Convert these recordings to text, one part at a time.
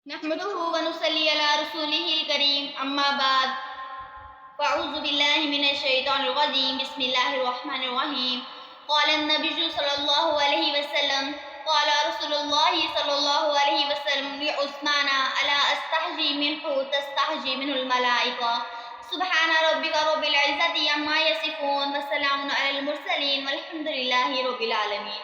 نحمده ونصلي على رسوله الكريم أما بعد فأعوذ بالله من الشيطان الرجيم بسم الله الرحمن الرحيم قال النبي صلى الله عليه وسلم قال رسول الله صلى الله عليه وسلم لعثمان ألا أستحجي منه تستحجي منه الملائكة سبحان ربك رب العزة عما يصفون وسلام على المرسلين والحمد لله رب العالمين۔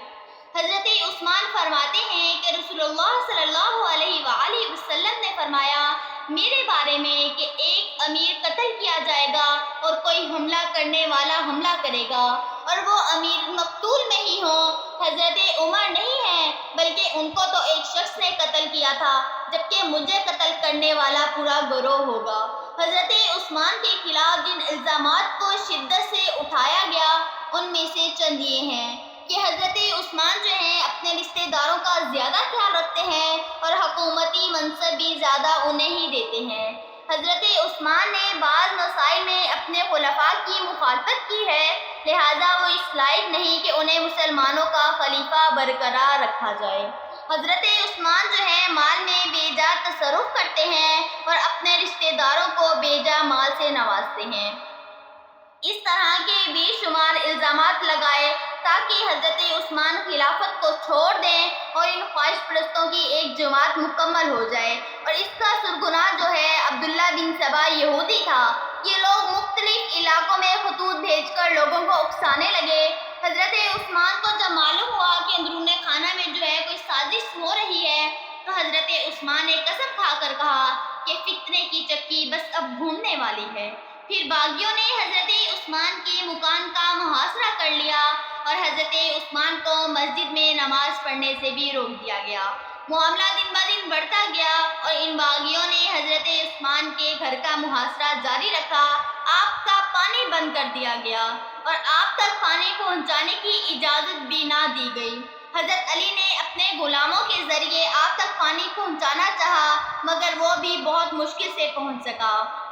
حضرت عثمان فرماتے ہیں کہ رسول اللہ صلی اللہ علیہ وآلہ وسلم نے فرمایا میرے بارے میں کہ ایک امیر قتل کیا جائے گا اور کوئی حملہ کرنے والا حملہ کرے گا اور وہ امیر مقتول میں ہی ہو، حضرت عمر نہیں ہے بلکہ ان کو تو ایک شخص نے قتل کیا تھا جبکہ مجھے قتل کرنے والا پورا گروہ ہوگا۔ حضرت عثمان کے خلاف جن الزامات کو شدت سے اٹھایا گیا ان میں سے چند یہ ہیں کہ حضرت عثمان جو ہیں اپنے رشتہ داروں کا زیادہ خیال رکھتے ہیں اور حکومتی منصب بھی زیادہ انہیں ہی دیتے ہیں۔ حضرت عثمان نے بعض مسائل میں اپنے خلفاء کی مخالفت کی ہے، لہذا وہ اس لائق نہیں کہ انہیں مسلمانوں کا خلیفہ برقرار رکھا جائے۔ حضرت عثمان جو ہیں مال میں بے جا تصرف کرتے ہیں اور اپنے رشتہ داروں کو بے جا مال سے نوازتے ہیں۔ اس طرح کے بے شمار الزامات لگائے تاکہ حضرت عثمان خلافت کو چھوڑ دیں اور ان خواہش پرستوں کی ایک جماعت مکمل ہو جائے، اور اس کا سرغنہ جو ہے عبداللہ بن سبا یہودی تھا۔ یہ لوگ مختلف علاقوں میں خطوط بھیج کر لوگوں کو اکسانے لگے۔ حضرت عثمان کو جب معلوم ہوا کہ اندرون خانہ میں جو ہے کوئی سازش ہو رہی ہے تو حضرت عثمان نے قسم کھا کر کہا کہ فتنے کی چکی بس اب گھومنے والی ہے۔ پھر باغیوں نے حضرت عثمان کے مکان کا محاصرہ کر لیا اور حضرت عثمان کو مسجد میں نماز پڑھنے سے بھی روک دیا گیا۔ معاملہ دن بہ دن بڑھتا گیا اور ان باغیوں نے حضرت عثمان کے گھر کا محاصرہ جاری رکھا۔ آپ کا پانی بند کر دیا گیا اور آپ تک پانی پہنچانے کی اجازت بھی نہ دی گئی۔ حضرت علی نے اپنے غلاموں کے ذریعے آپ تک پانی پہنچانا چاہا مگر وہ بھی بہت مشکل سے پہنچ سکا۔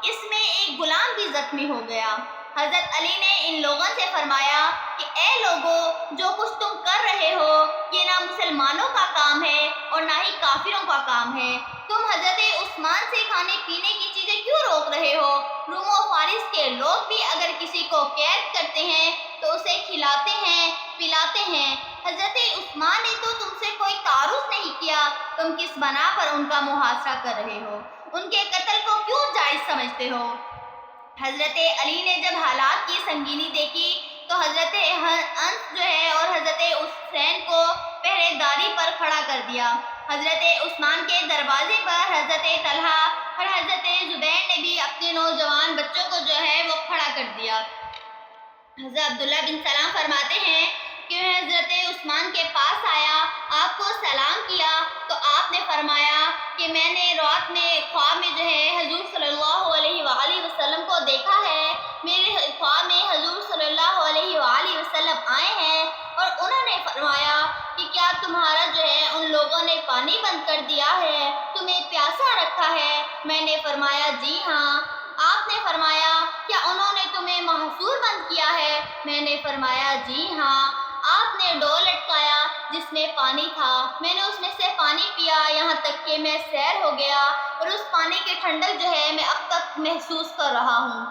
اس میں ایک غلام بھی زخمی ہو گیا۔ حضرت علی نے ان لوگوں سے فرمایا کہ اے لوگوں، جو کچھ تم کر رہے ہو یہ نہ مسلمانوں کا کام ہے اور نہ ہی کافروں کا کام ہے۔ تم حضرت عثمان سے کھانے پینے کی چیزیں کیوں روک رہے ہو؟ روم و فارس کے لوگ بھی اگر کسی کو قید کرتے ہیں تو اسے کھلاتے ہیں پلاتے ہیں۔ حضرت عثمان نے تو تم سے کوئی تعارف نہیں کیا، تم کس بنا پر ان کا محاصرہ کر رہے ہو؟ ان کے قتل کو کیوں جائز سمجھتے ہو؟ حضرت علی نے جب حالات کی سنگینی دیکھی تو حضرت انس جو ہے اور حضرت حسین کو پہرے داری پر کھڑا کر دیا۔ حضرت عثمان کے دروازے پر حضرت طلحہ اور حضرت زبیر نے بھی اپنے نوجوان بچوں کو جو ہے وہ کھڑا کر دیا۔ حضرت عبداللہ بن سلام فرماتے ہیں کہ میں حضرت عثمان کے پاس آیا، آپ کو سلام کیا تو آپ نے فرمایا کہ میں نے رات میں خواب میں جو ہے حضور صلی اللہ علیہ وآلہ وسلم کو دیکھا ہے۔ میرے خواب میں حضور صلی اللہ علیہ وآلہ وسلم آئے ہیں اور انہوں نے فرمایا کہ کیا تمہارا جو ہے ان لوگوں نے پانی بند کر دیا ہے، تمہیں پیاسا رکھا ہے؟ میں نے فرمایا جی ہاں۔ آپ نے فرمایا کیا انہوں نے تمہیں محصور بند کیا ہے؟ میں نے فرمایا جی ہاں۔ آپ نے ڈول لٹکایا جس میں پانی تھا، میں نے اس میں سے پانی پیا یہاں تک کہ میں سیر ہو گیا اور اس پانی کی ٹھنڈک جو ہے میں اب تک محسوس کر رہا ہوں۔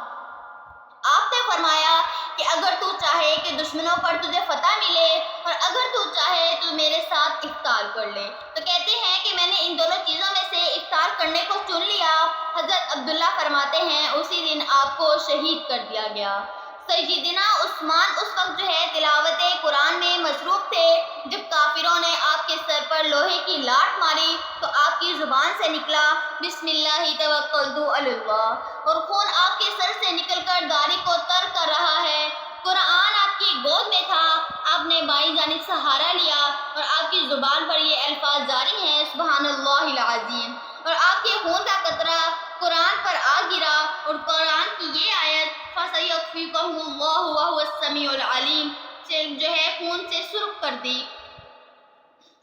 آپ نے فرمایا کہ اگر تو چاہے کہ دشمنوں پر تجھے فتح ملے اور اگر تو چاہے تو میرے ساتھ افطار کر لے، تو کہتے ہیں کہ میں نے ان دونوں چیزوں میں سے افطار کرنے کو چن لیا۔ حضرت عبداللہ فرماتے ہیں اسی دن آپ کو شہید کر دیا گیا۔ سیدنا عثمان اس وقت جو ہے تلاوت قرآن میں مصروف تھے جب کافروں نے آپ کے سر پر لوہے کی لاٹ ماری تو آپ کی زبان سے نکلا بسم اللہ توکلت علی اللہ، اور خون آپ کے سر سے نکل کر داڑھی کو تر کر رہا ہے۔ قرآن آپ کی گود میں تھا، آپ نے بائیں جانب سہارا لیا اور آپ کی زبان پر یہ الفاظ جاری ہیں سبحان اللہ العظیم، اور آپ کے خون کا قطرہ قرآن پر آ گرا اور قرآن کی یہ آیت فَسَيَكْفِيكَهُ اللَّهُ وَهُوَ السَّمِيعُ الْعَلِيمُ سے جو ہے خون سے سرخ کر دی۔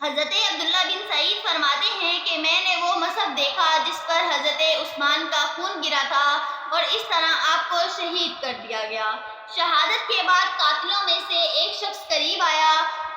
حضرت عبداللہ بن سعید فرماتے ہیں کہ میں نے وہ مصحف دیکھا جس پر حضرت عثمان کا خون گرا تھا اور اس طرح آپ کو شہید کر دیا گیا۔ شہادت کے بعد قاتلوں میں سے ایک شخص قریب آیا،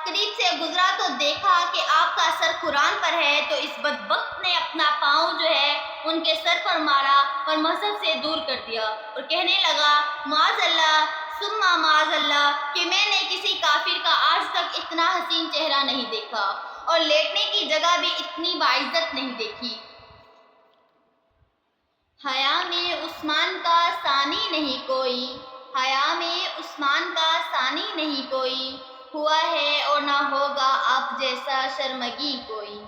قریب سے گزرا تو دیکھا کہ آپ کا سر قرآن پر ہے، تو اس بدبخت نے اپنا پاؤں جو ہے ان کے سر پر مارا اور مذہب سے دور کر دیا اور کہنے لگا معاذ اللہ ثم معاذ اللہ کہ میں نے کسی کافر کا آج تک اتنا حسین چہرہ نہیں دیکھا اور لیٹنے کی جگہ بھی اتنی باعزت نہیں دیکھی۔ حیا میں عثمان کا ثانی نہیں کوئی، حیا میں عثمان کا ثانی نہیں کوئی، ہوا ہے اور نہ ہوگا آپ جیسا شرمگی کوئی۔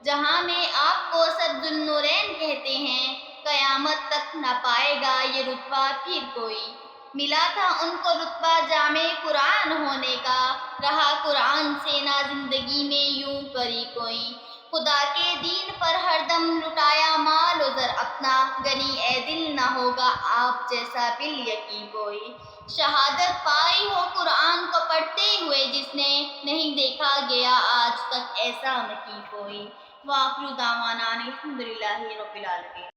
جہاں میں آپ کو سب ذو النورین کہتے ہیں، قیامت تک نہ پائے گا یہ رتبہ پھر کوئی۔ ملا تھا ان کو رتبہ جامع قرآن ہونے کا، رہا قرآن سے نہ زندگی میں یوں پری کوئی۔ خدا کے دین پر ہر دم لٹایا مال و زر اپنا، گنی اے دل نہ ہوگا آپ جیسا بالیقین کوئی۔ شہادت پائی ہو قرآن کو پڑھتے ہوئے جس نے، نہیں دیکھا گیا آج تک ایسا مکی کوئی۔ وآخر دعوانا ان الحمد للہ رب العالمین۔